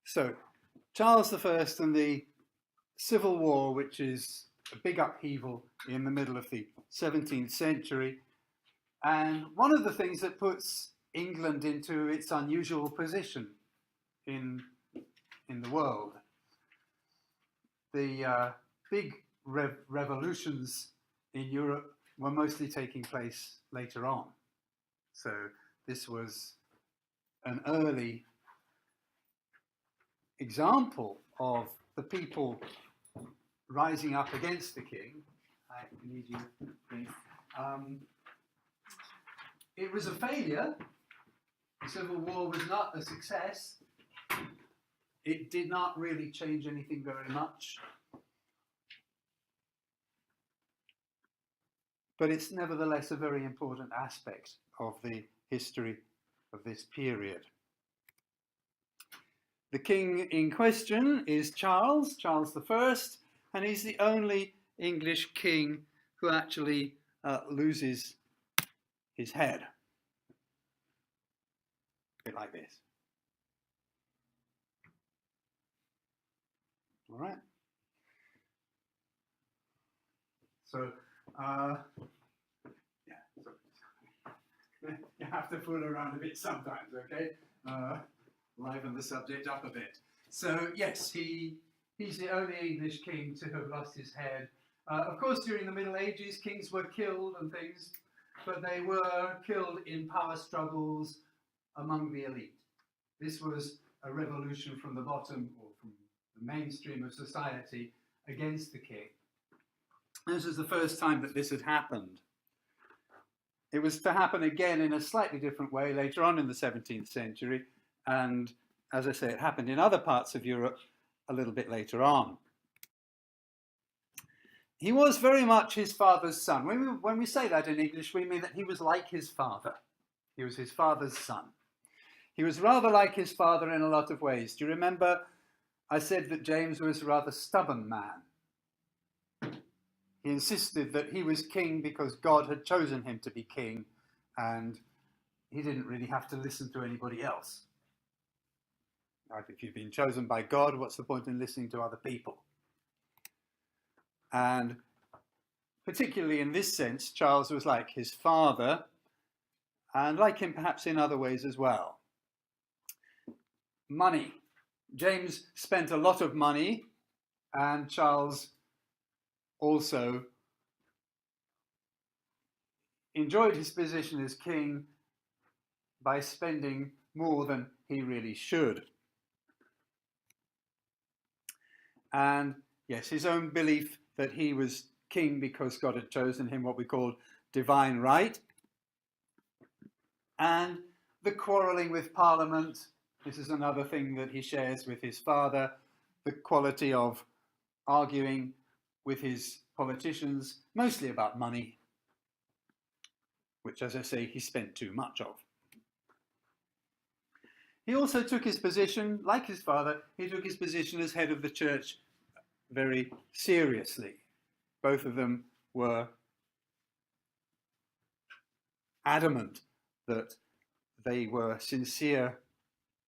So, Charles I and the Civil War, which is a big upheaval in the middle of the 17th century, and one of the things that puts England into its unusual position in the world. The big revolutions in Europe were mostly taking place later on. So this was an early example of the people rising up against the king. I need you, please. It was a failure. The Civil War was not a success. It did not really change anything very much. But it's nevertheless a very important aspect of the history of this period. The king in question is Charles I, and he's the only English king who actually loses his head. A bit like this. All right. So, yeah, so you have to fool around a bit sometimes, okay? Liven the subject up a bit. So, yes, he's the only English king to have lost his head. Of course, during the Middle Ages, kings were killed and things, but they were killed in power struggles among the elite. This was a revolution from the bottom, or from the mainstream of society, against the king. This was the first time that this had happened. It was to happen again in a slightly different way later on in the 17th century, and as I say, it happened in other parts of Europe a little bit later on. He was very much his father's son. When we say that in English, we mean that he was like his father. He was his father's son. He was rather like his father in a lot of ways. Do you remember I said that James was a rather stubborn man? He insisted that he was king because God had chosen him to be king, and he didn't really have to listen to anybody else. If you've been chosen by God, what's the point in listening to other people? And particularly in this sense, Charles was like his father, and like him perhaps in other ways as well. Money. James spent a lot of money, and Charles also enjoyed his position as king by spending more than he really should. And yes, his own belief that he was king because God had chosen him, what we call divine right. And the quarrelling with Parliament, this is another thing that he shares with his father, the quality of arguing with his politicians, mostly about money, which, as I say, he spent too much of. He also took his position, like his father, he took his position as head of the church very seriously. Both of them were adamant that they were sincere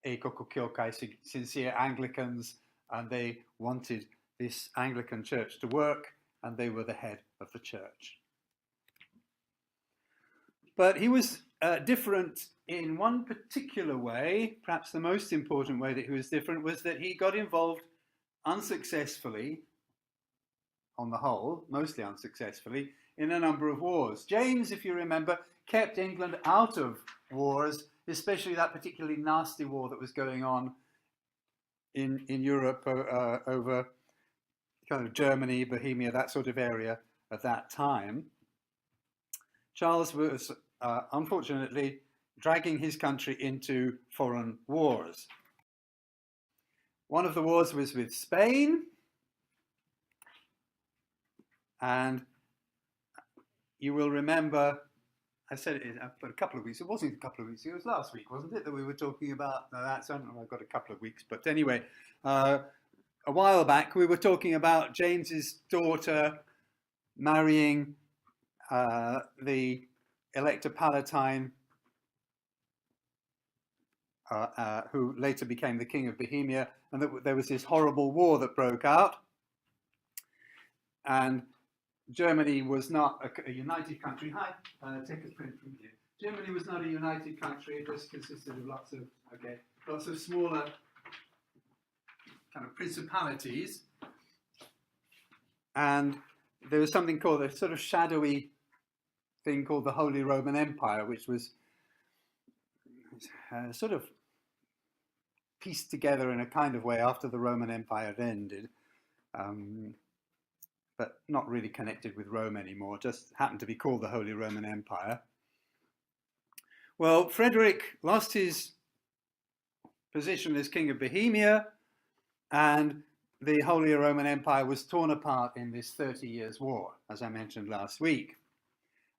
sincere Anglicans, and they wanted this Anglican church to work, and they were the head of the church. But he was different in one particular way. Perhaps the most important way that he was different was that he got involved unsuccessfully, on the whole, mostly unsuccessfully, in a number of wars. James, if you remember, kept England out of wars, especially that particularly nasty war that was going on in Europe over kind of Germany, Bohemia, that sort of area at that time. Charles was, unfortunately, dragging his country into foreign wars. One of the wars was with Spain, and you will remember, I said it for a couple of weeks. It wasn't a couple of weeks. It was last week, wasn't it, that we were talking about that? So I don't know, I've got a couple of weeks. But anyway, a while back, we were talking about James's daughter marrying the Elector Palatine who later became the King of Bohemia, and that there was this horrible war that broke out. And Germany was not a united country. Hi, take a print from here. Germany was not a united country. It just consisted of lots of smaller kind of principalities. And there was something called a sort of shadowy thing called the Holy Roman Empire, which was sort of pieced together in a kind of way after the Roman Empire had ended, but not really connected with Rome anymore, just happened to be called the Holy Roman Empire. Well, Frederick lost his position as King of Bohemia, and the Holy Roman Empire was torn apart in this 30 Years' War, as I mentioned last week.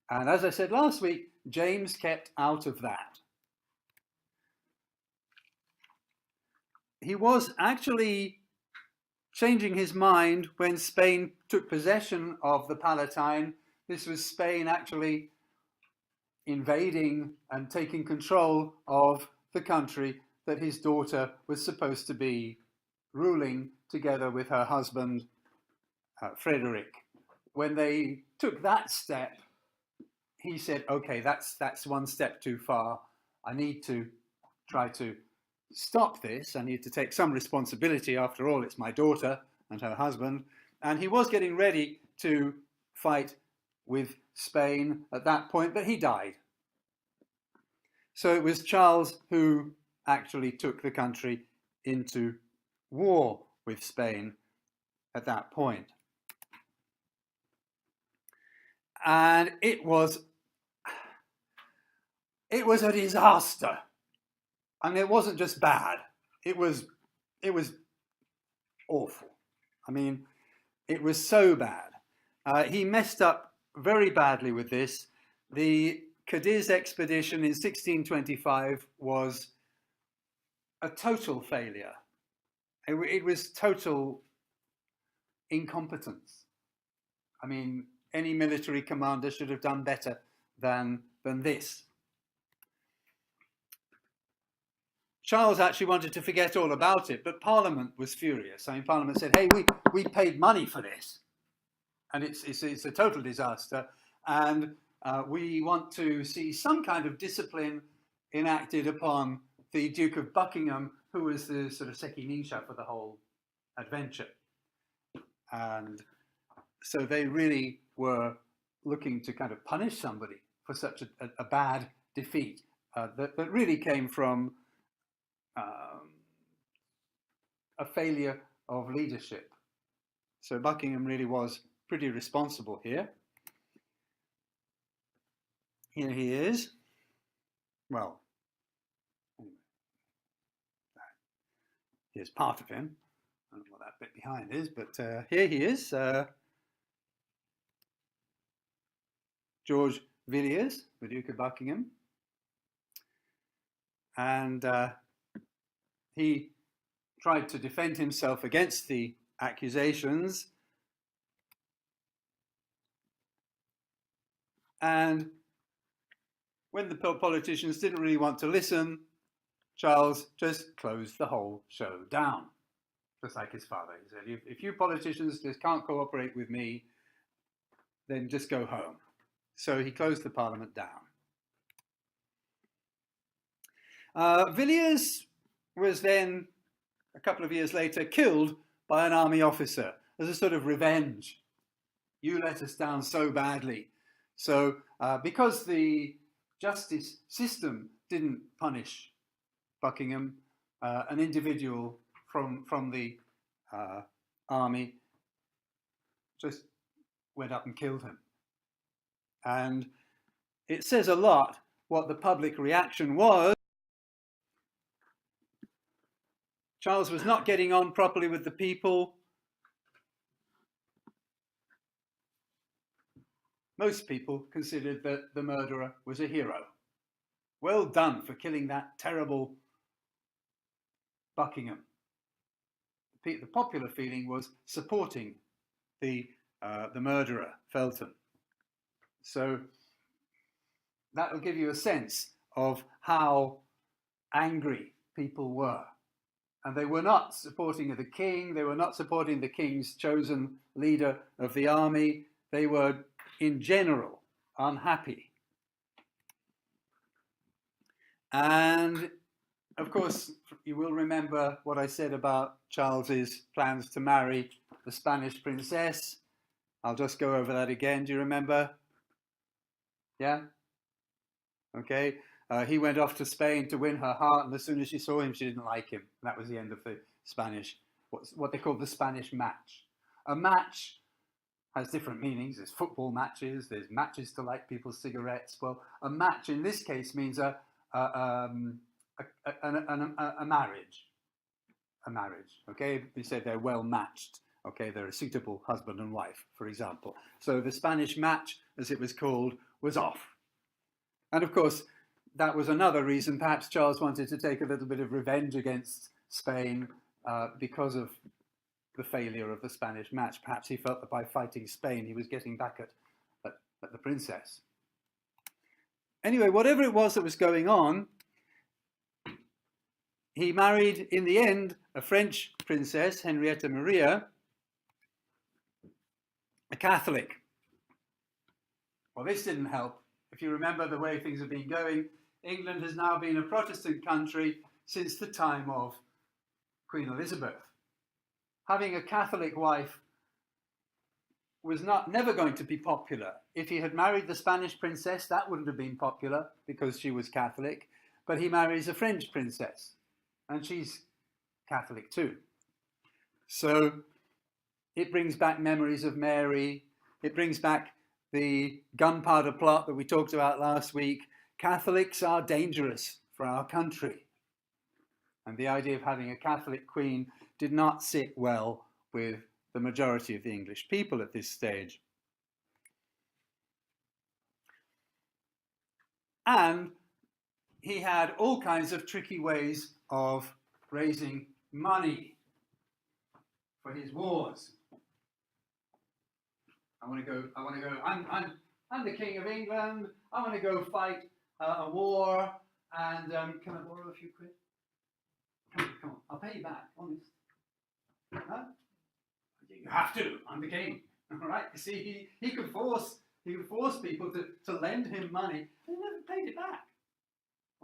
And as I said last week, James kept out of that. He was actually changing his mind when Spain took possession of the Palatine. This was Spain actually invading and taking control of the country that his daughter was supposed to be ruling together with her husband, Frederick. When they took that step, he said, okay, that's one step too far. I need to try to stop this. I need to take some responsibility. After all, it's my daughter and her husband. And he was getting ready to fight with Spain at that point, but he died. So it was Charles who actually took the country into war with Spain at that point. And it was a disaster. I mean, it wasn't just bad. It was awful. I mean, it was so bad. He messed up very badly with this. The Cadiz Expedition in 1625 was a total failure. It was total incompetence. I mean, any military commander should have done better than this. Charles actually wanted to forget all about it, but Parliament was furious. I mean, Parliament said, hey, we paid money for this, and it's a total disaster, and we want to see some kind of discipline enacted upon the Duke of Buckingham, who was the sort of Sekinisha for the whole adventure. And so they really were looking to kind of punish somebody for such a bad defeat that really came from a failure of leadership. So Buckingham really was pretty responsible here. Here he is. Well, here's part of him. I don't know what that bit behind is, but here he is. George Villiers, the Duke of Buckingham. And he tried to defend himself against the accusations. And when the politicians didn't really want to listen, Charles just closed the whole show down, just like his father. He said, if you politicians just can't cooperate with me, then just go home. So he closed the Parliament down. Villiers was then, a couple of years later, killed by an army officer as a sort of revenge. You let us down so badly. So because the justice system didn't punish Buckingham, an individual from the army just went up and killed him. And it says a lot what the public reaction was. Charles was not getting on properly with the people. Most people considered that the murderer was a hero. Well done for killing that terrible Buckingham. The popular feeling was supporting the murderer, Felton. So that will give you a sense of how angry people were. And they were not supporting the king. They were not supporting the king's chosen leader of the army. They were, in general, unhappy. And, of course, you will remember what I said about Charles's plans to marry the Spanish princess. I'll just go over that again. Do you remember? Yeah? Okay. He went off to Spain to win her heart, and as soon as she saw him, she didn't like him. That was the end of the Spanish, what they call the Spanish match. A match has different meanings. There's football matches, there's matches to light people's cigarettes. Well, a match in this case means a marriage. A marriage, okay? We said they're well matched, okay? They're a suitable husband and wife, for example. So the Spanish match, as it was called, was off. And of course, that was another reason perhaps Charles wanted to take a little bit of revenge against Spain because of the failure of the Spanish match. Perhaps he felt that by fighting Spain, he was getting back at the princess. Anyway, whatever it was that was going on, he married, in the end, a French princess, Henrietta Maria, a Catholic. Well, this didn't help. If you remember the way things have been going, England has now been a Protestant country since the time of Queen Elizabeth. Having a Catholic wife was never going to be popular. If he had married the Spanish princess, that wouldn't have been popular because she was Catholic. But he marries a French princess, and she's Catholic too. So it brings back memories of Mary. It brings back the gunpowder plot that we talked about last week. Catholics are dangerous for our country. And the idea of having a Catholic queen did not sit well with the majority of the English people at this stage. And he had all kinds of tricky ways of raising money for his wars. I'm the King of England. I want to go fight a war, and can I borrow a few quid? Come on, I'll pay you back, honest. Huh? You have to. I'm the king. All right. You see, he could force people to lend him money. They never paid it back.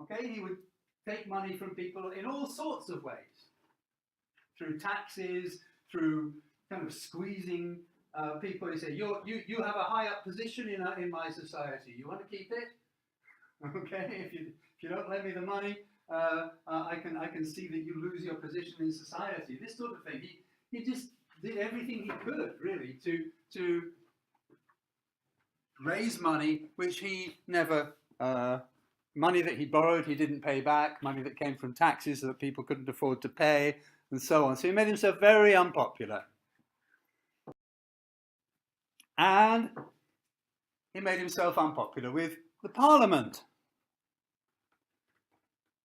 Okay. He would take money from people in all sorts of ways, through taxes, through kind of squeezing people. He said, you have a high up position in my society. You want to keep it? Okay. If you don't lend me the money, I can see that you lose your position in society. This sort of thing. He just did everything he could, really, to raise money, which he never, money that he borrowed he didn't pay back, money that came from taxes that people couldn't afford to pay, and so on. So he made himself very unpopular. And he made himself unpopular with the Parliament.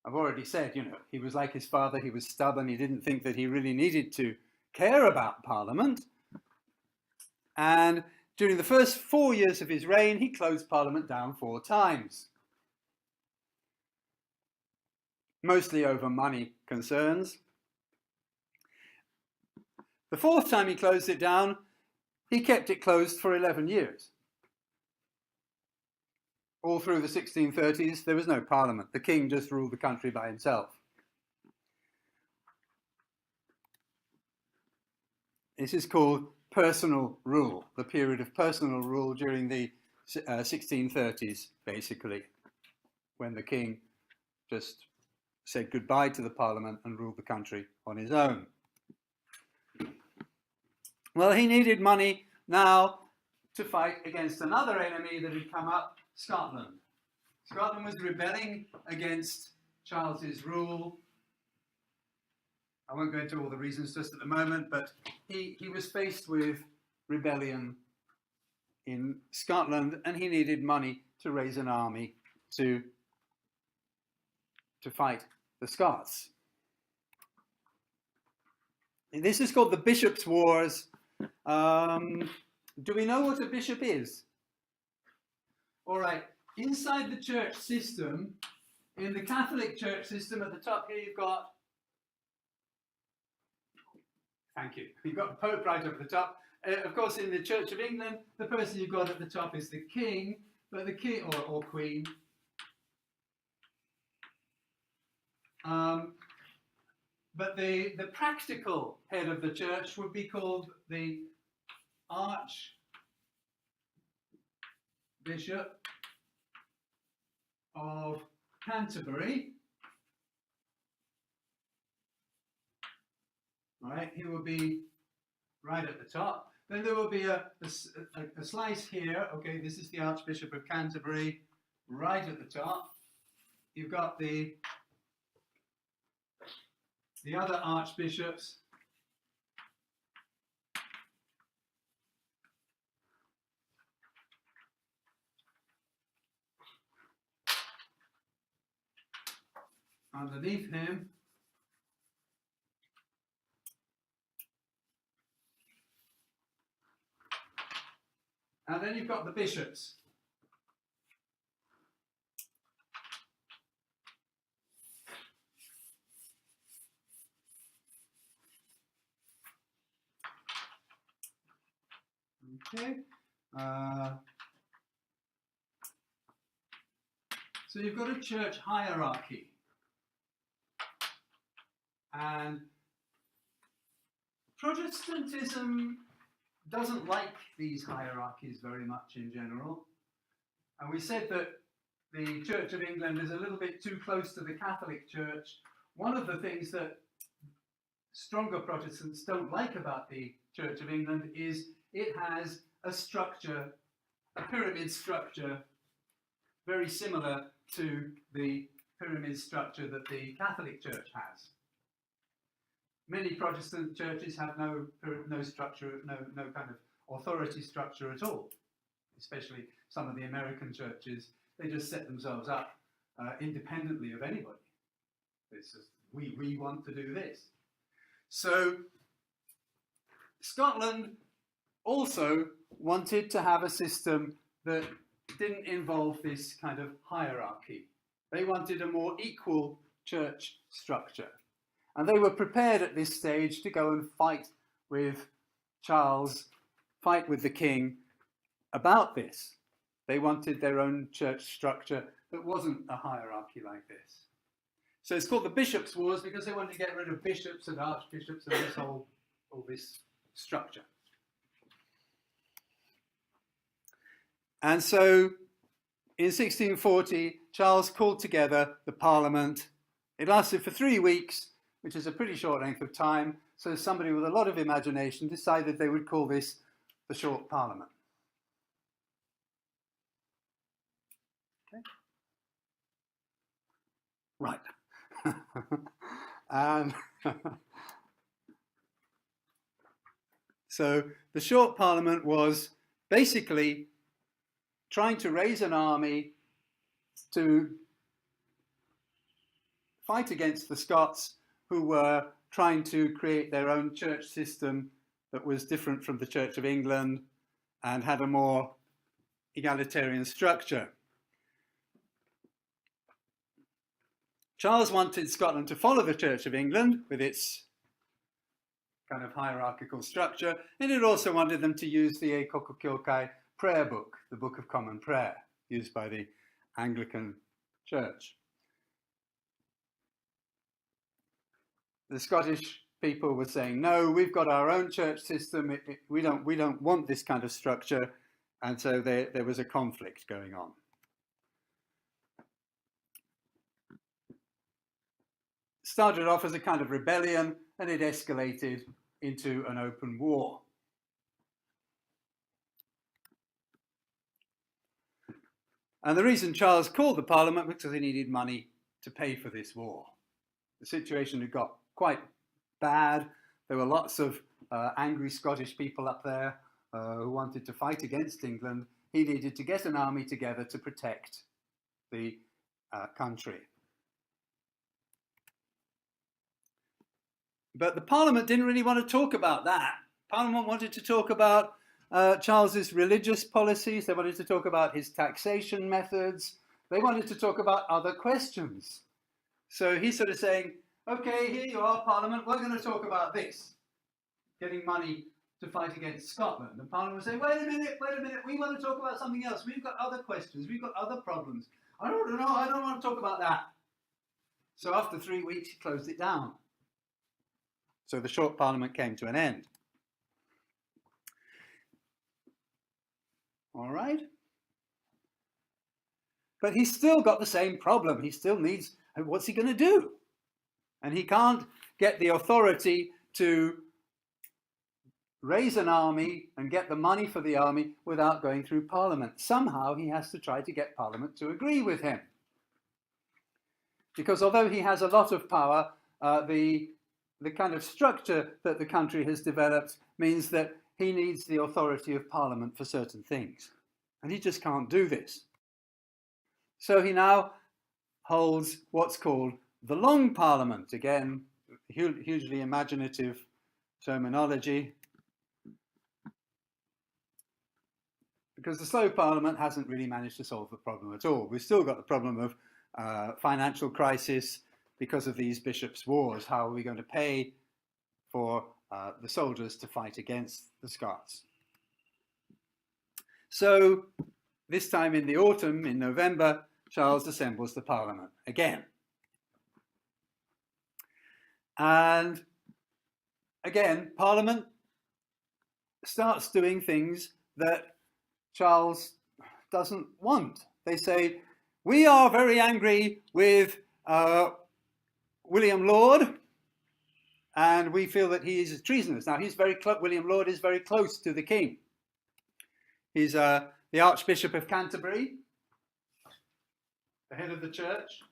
I've already said, he was like his father, he was stubborn, he didn't think that he really needed to care about Parliament. And during the first 4 years of his reign, he closed Parliament down 4 times. Mostly over money concerns. The 4th time he closed it down, he kept it closed for 11 years. All through the 1630s, there was no Parliament. The king just ruled the country by himself. This is called personal rule, the period of personal rule during the 1630s, basically, when the king just said goodbye to the Parliament and ruled the country on his own. Well, he needed money now to fight against another enemy that had come up, Scotland. Scotland was rebelling against Charles's rule. I won't go into all the reasons just at the moment, but he was faced with rebellion in Scotland, and he needed money to raise an army to fight the Scots. This is called the Bishops' Wars. Do we know what a bishop is? All right, inside the church system, In the Catholic Church system, at the top here you've got, thank you, you've got the Pope right up at the top. Of course, in the Church of England, the person you've got at the top is the King, but the King or Queen. But the practical head of the church would be called the Archbishop of Canterbury. Right, he will be right at the top. Then there will be a slice here. Okay, this is the Archbishop of Canterbury, right at the top. You've got the other archbishops. Underneath him. And then you've got the bishops. Okay. So you've got a church hierarchy. And Protestantism doesn't like these hierarchies very much in general. And we said that the Church of England is a little bit too close to the Catholic Church. One of the things that stronger Protestants don't like about the Church of England is it has a structure, a pyramid structure, very similar to the pyramid structure that the Catholic Church has. Many Protestant churches have no structure, no kind of authority structure at all. Especially some of the American churches, they just set themselves up independently of anybody. It's just, we want to do this. So Scotland also wanted to have a system that didn't involve this kind of hierarchy. They wanted a more equal church structure. And they were prepared at this stage to go and fight with Charles, fight with the king about this. They wanted their own church structure that wasn't a hierarchy like this. So it's called the Bishops' Wars because they wanted to get rid of bishops and archbishops and this all this structure. And so in 1640, Charles called together the Parliament. It lasted for 3 weeks, which is a pretty short length of time. So somebody with a lot of imagination decided they would call this the Short Parliament. Okay. Right. So the Short Parliament was basically trying to raise an army to fight against the Scots, who were trying to create their own church system that was different from the Church of England and had a more egalitarian structure. Charles wanted Scotland to follow the Church of England with its kind of hierarchical structure, and it also wanted them to use the Écoch prayer book, the Book of Common Prayer, used by the Anglican Church. The Scottish people were saying, no, we've got our own church system, we don't want this kind of structure, and so there was a conflict going on. Started off as a kind of rebellion, and it escalated into an open war. And the reason Charles called the Parliament was because he needed money to pay for this war. The situation had got quite bad. There were lots of angry Scottish people up there who wanted to fight against England. He needed to get an army together to protect the country. But the Parliament didn't really want to talk about that. Parliament wanted to talk about Charles's religious policies. They wanted to talk about his taxation methods. They wanted to talk about other questions. So he's sort of saying, okay, here you are, Parliament, we're going to talk about this. Getting money to fight against Scotland. And Parliament would say, wait a minute, we want to talk about something else. We've got other questions, we've got other problems. I don't know, I don't want to talk about that. So after 3 weeks, he closed it down. So the short Parliament came to an end. All right? But he's still got the same problem. He still needs, what's he going to do? And he can't get the authority to raise an army and get the money for the army without going through Parliament. Somehow he has to try to get Parliament to agree with him. Because although he has a lot of power, the kind of structure that the country has developed means that he needs the authority of Parliament for certain things. And he just can't do this. So he now holds what's called the Long Parliament. Again, hugely imaginative terminology. Because the slow Parliament hasn't really managed to solve the problem at all. We've still got the problem of financial crisis because of these bishops' wars. How are we going to pay for the soldiers to fight against the Scots? So this time in the autumn, in November, Charles assembles the Parliament again. And again, Parliament starts doing things that Charles doesn't want. They say, we are very angry with William Laud, and we feel that he is treasonous. Now, William Laud is very close to the king. He's the Archbishop of Canterbury, the head of the church.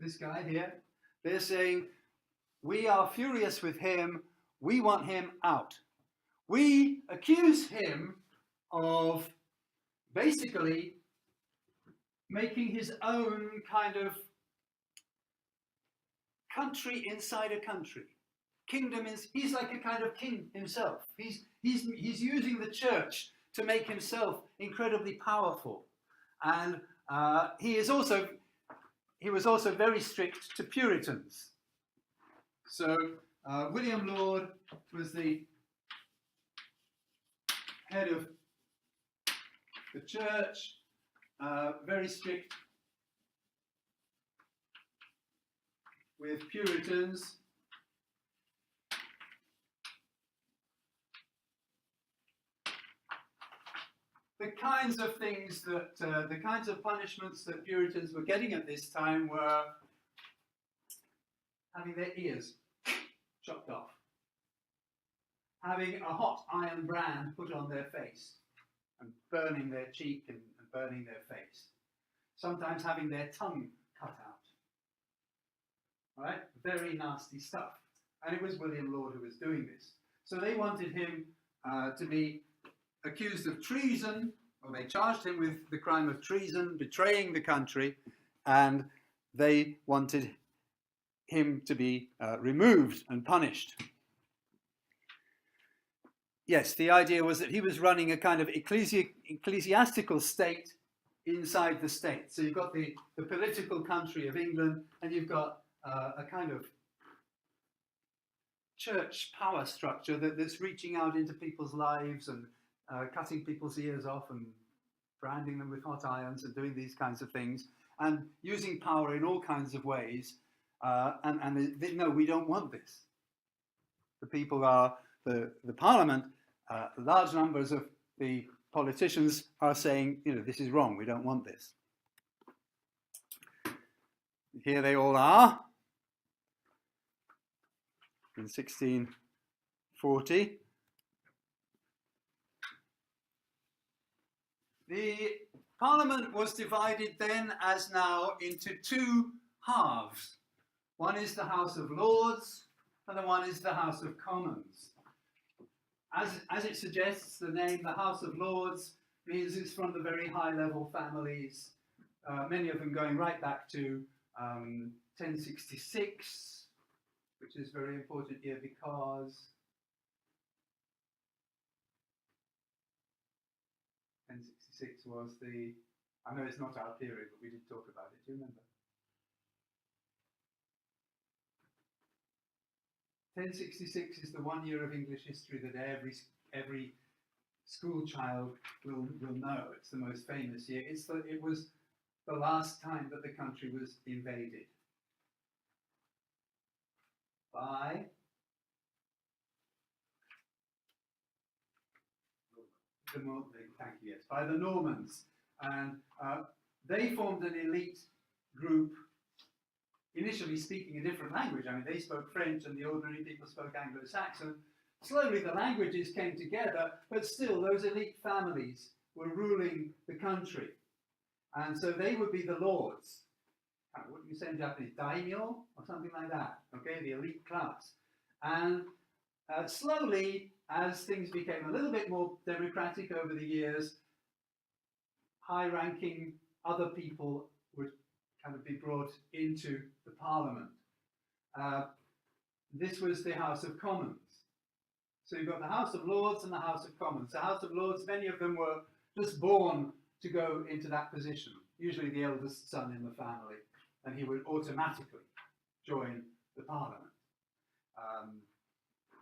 This guy here. They're saying, we are furious with him. We want him out. We accuse him of basically making his own kind of country inside a country. He's like a kind of king himself. He's using the church to make himself incredibly powerful. And he was also very strict to Puritans. So William Laud was the head of the church, very strict with Puritans. The kinds of things that, the kinds of punishments that Puritans were getting at this time were having their ears chopped off, having a hot iron brand put on their face and burning their cheek and burning their face, sometimes having their tongue cut out. Right? Very nasty stuff. And it was William Laud who was doing this. So they wanted him to be accused of treason, or they charged him with the crime of treason, betraying the country, and they wanted him to be removed and punished. Yes, the idea was that he was running a kind of ecclesiastical state inside the state. So you've got the political country of England, and you've got a kind of church power structure that's reaching out into people's lives and cutting people's ears off and branding them with hot irons and doing these kinds of things and using power in all kinds of ways. No, we don't want this. The people are, the Parliament, large numbers of the politicians are saying, this is wrong, we don't want this. Here they all are in 1640. The Parliament was divided then, as now, into two halves. One is the House of Lords, and the one is the House of Commons. As it suggests, the name, the House of Lords, means it's from the very high-level families, many of them going right back to 1066, which is very important here because 1066 was the I know it's not our period, but we did talk about it. Do you remember? 1066 is the 1 year of English history that every school child will know. It's the most famous year. It was the last time that the country was invaded by by the Normans, and they formed an elite group, initially speaking a different language. I mean, they spoke French and the ordinary people spoke Anglo-Saxon. Slowly the languages came together, but still those elite families were ruling the country. And so they would be the lords. What do you say in Japanese? Daimyo or something like that. Okay, the elite class. And slowly, as things became a little bit more democratic over the years, high-ranking other people would kind of be brought into the Parliament. This was the House of Commons. So you've got the House of Lords and the House of Commons. The House of Lords, many of them were just born to go into that position, usually the eldest son in the family, and he would automatically join the Parliament.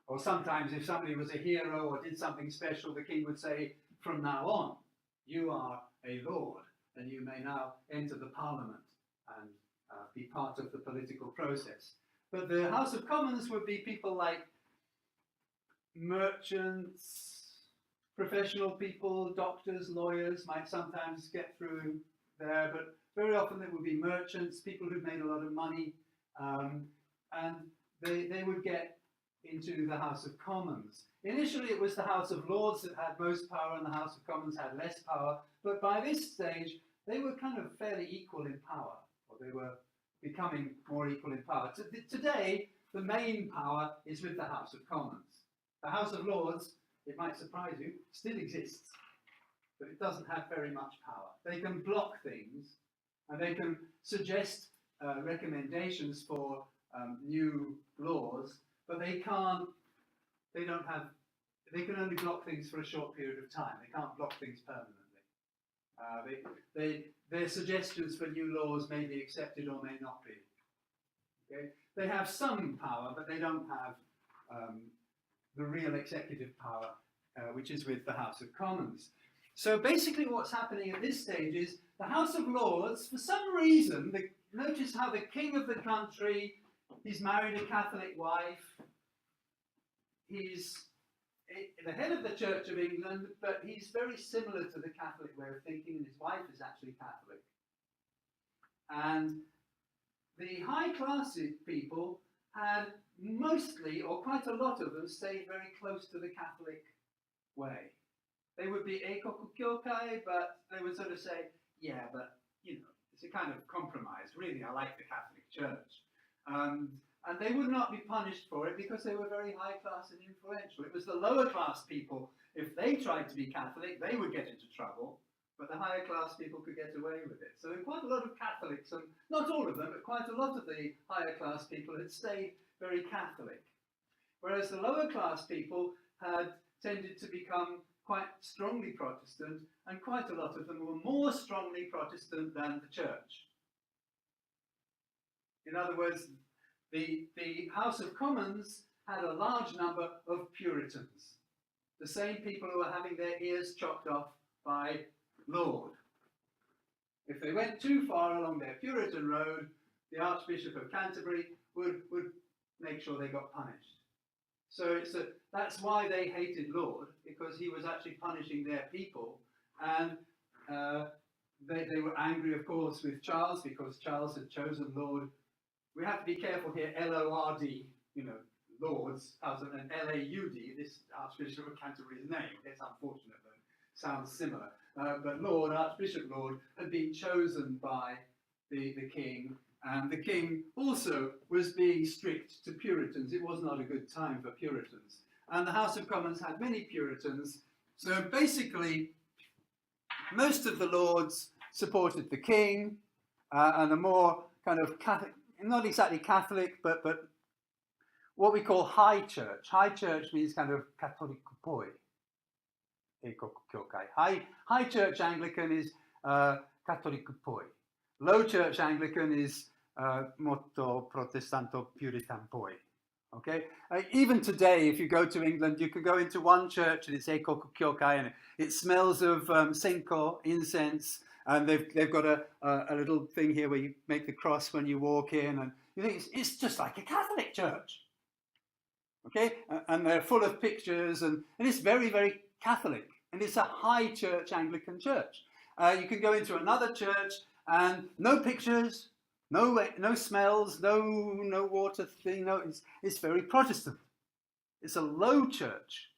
Or sometimes if somebody was a hero or did something special, the king would say, from now on, you are a lord, and you may now enter the Parliament and be part of the political process. But the House of Commons would be people like merchants, professional people, doctors, lawyers might sometimes get through there, but very often it would be merchants, people who made a lot of money, and they would get into the House of Commons. Initially it was the House of Lords that had most power and the House of Commons had less power, but by this stage they were kind of fairly equal in power, or they were becoming more equal in power. Today the main power is with the House of Commons. The House of Lords, it might surprise you, still exists, but it doesn't have very much power. They can block things, and they can suggest recommendations for new laws, but they can only block things for a short period of time. They can't block things permanently. Their suggestions for new laws may be accepted or may not be. Okay? They have some power, but they don't have the real executive power, which is with the House of Commons. So basically what's happening at this stage is the House of Lords, for some reason, notice how the king of the country, he's married a Catholic wife, he's the head of the Church of England, but he's very similar to the Catholic way of thinking, and his wife is actually Catholic. And the high class people had mostly, or quite a lot of them, stayed very close to the Catholic way. They would be eikoku kyokai, but they would sort of say, yeah, but, you know, it's a kind of compromise. Really, I like the Catholic Church. And they would not be punished for it because they were very high class and influential. It was the lower class people, if they tried to be Catholic, they would get into trouble, but the higher class people could get away with it. So quite a lot of Catholics, and not all of them, but quite a lot of the higher class people had stayed very Catholic. Whereas the lower class people had tended to become quite strongly Protestant, and quite a lot of them were more strongly Protestant than the church. In other words, the House of Commons had a large number of Puritans, the same people who were having their ears chopped off by Laud. If they went too far along their Puritan road, the Archbishop of Canterbury would make sure they got punished. So that's why they hated Laud, because he was actually punishing their people, and they were angry, of course, with Charles, because Charles had chosen Laud. We have to be careful here, L-O-R-D, you know, Lords, and L-A-U-D, this Archbishop of Canterbury's name. It's unfortunate, but sounds similar. But Laud, Archbishop Laud, had been chosen by the king, and the king also was being strict to Puritans. It was not a good time for Puritans. And the House of Commons had many Puritans, so basically most of the lords supported the king, and a more kind of Catholic, not exactly Catholic, but what we call high church. High church means kind of Catholicopoi. High church Anglican is cattolico poi. Low Church Anglican is molto protestanto puritan poi. Okay, even today, if you go to England, you can go into one church and it's Eko Kyokai, and it smells of senko, incense, and they've got a little thing here where you make the cross when you walk in, and you think it's just like a Catholic church. Okay, and they're full of pictures, and it's very, very Catholic, and it's a high church Anglican church. You can go into another church and no pictures, no smells, no water thing. No, it's very Protestant. It's a low church.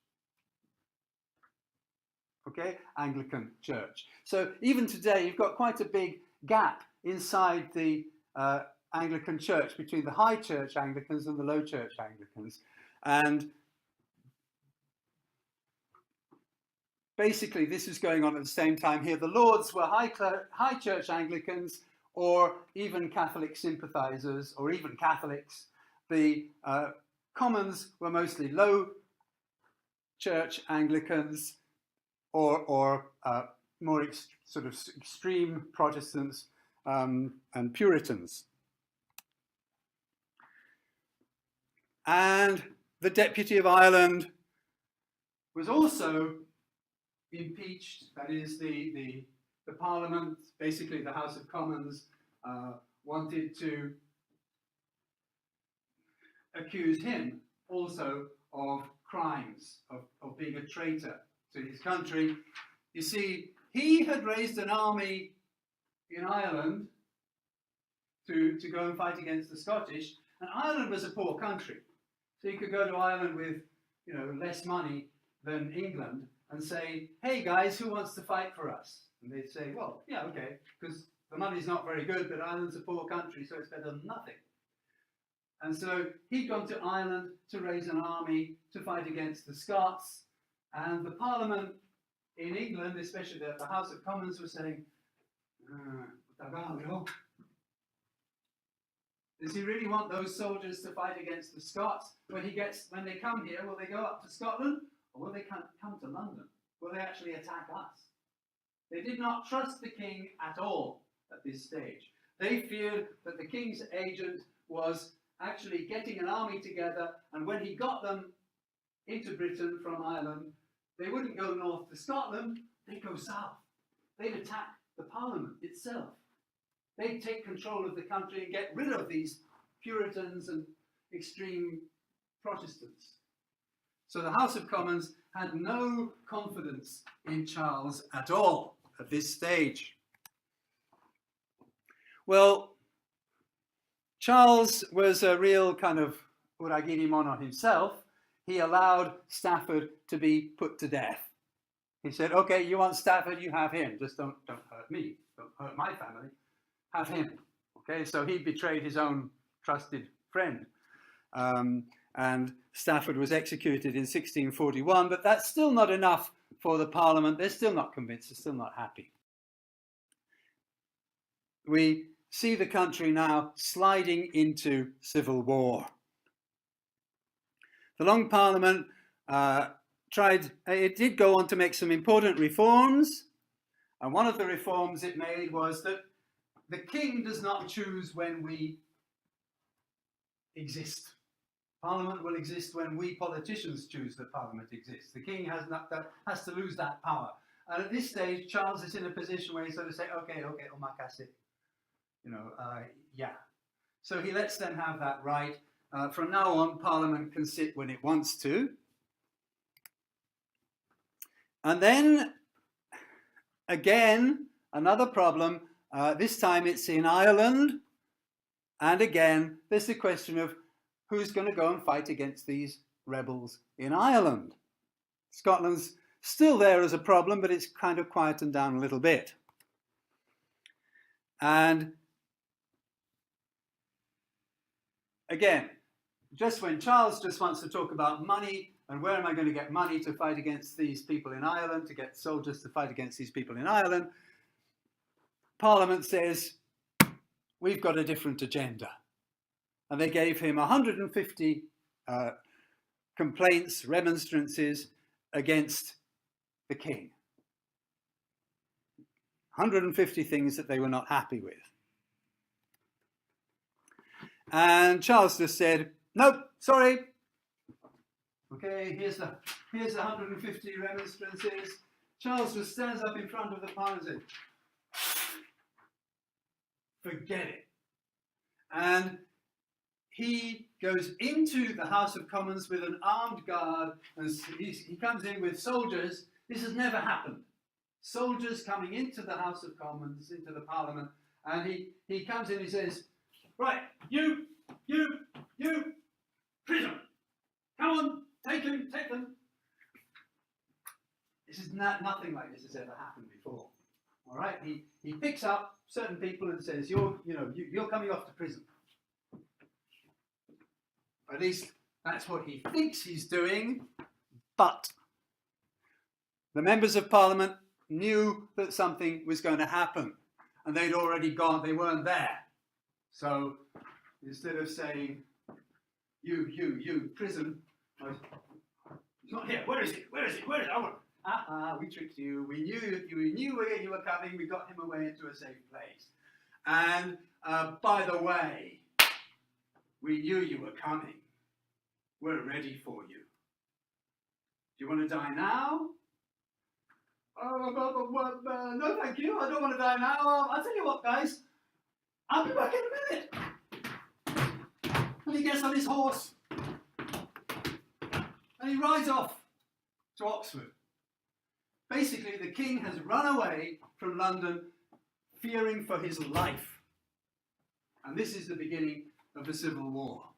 Okay, Anglican church. So even today, you've got quite a big gap inside the Anglican church between the high church Anglicans and the low church Anglicans. And basically, this is going on at the same time here. The Lords were high church Anglicans, or even Catholic sympathizers, or even Catholics. The Commons were mostly low church Anglicans, or more sort of extreme Protestants and Puritans. And the Deputy of Ireland was also impeached. That is, the Parliament, basically the House of Commons, wanted to accuse him also of crimes, of being a traitor to his country. You see, he had raised an army in Ireland to go and fight against the Scottish, and Ireland was a poor country. So you could go to Ireland with, less money than England and say, hey guys, who wants to fight for us? And they'd say, well, yeah, okay, because the money's not very good, but Ireland's a poor country, so it's better than nothing. And so he'd gone to Ireland to raise an army to fight against the Scots, and the Parliament in England, especially the House of Commons, was saying, does he really want those soldiers to fight against the Scots? When they come here, will they go up to Scotland, or will they come to London? Will they actually attack us? They did not trust the king at all at this stage. They feared that the king's agent was actually getting an army together, and when he got them into Britain from Ireland, they wouldn't go north to Scotland, they'd go south. They'd attack the Parliament itself. They'd take control of the country and get rid of these Puritans and extreme Protestants. So the House of Commons had no confidence in Charles at all at this stage. Well, Charles was a real kind of uragirimono himself. He allowed Stafford to be put to death. He said, okay, you want Stafford, you have him. Just don't hurt me, don't hurt my family. Have him. Okay, so he betrayed his own trusted friend. And Stafford was executed in 1641, but that's still not enough for the Parliament. They're still not convinced, they're still not happy. We see the country now sliding into civil war. The Long Parliament it did go on to make some important reforms, and one of the reforms it made was that the king does not choose when we exist. Parliament will exist when we politicians choose that Parliament exists. The king has to lose that power. And at this stage, Charles is in a position where he's sort of say, okay, omakase, yeah. So he lets them have that right. From now on, Parliament can sit when it wants to. And then, again, another problem. This time it's in Ireland. And again, there's the question of who's going to go and fight against these rebels in Ireland. Scotland's still there as a problem, but it's kind of quietened down a little bit. And again, just when Charles just wants to talk about money and where am I going to get money to fight against these people in Ireland, to get soldiers to fight against these people in Ireland, Parliament says, we've got a different agenda. And they gave him 150 complaints, remonstrances against the king. 150 things that they were not happy with. And Charles just said, nope, sorry. Okay, here's the 150 remonstrances. Charles just stands up in front of the Parliament and says, forget it. And he goes into the House of Commons with an armed guard, and he comes in with soldiers. This has never happened. Soldiers coming into the House of Commons, into the Parliament, and he comes in and he says, right, you, prisoner, come on, take them. This is nothing like this has ever happened before. All right, he picks up certain people and says, you're coming off to prison. At least that's what he thinks he's doing, but the members of Parliament knew that something was going to happen, and they'd already gone, they weren't there. So instead of saying, you, prison, it's not here, where is it? We tricked you, we knew where you were coming, we got him away into a safe place. And by the way, we knew you were coming. We're ready for you. Do you want to die now? No, thank you. I don't want to die now. I'll tell you what, guys. I'll be back in a minute. And he gets on his horse. And he rides off to Oxford. Basically, the king has run away from London, fearing for his life. And this is the beginning of the Civil War.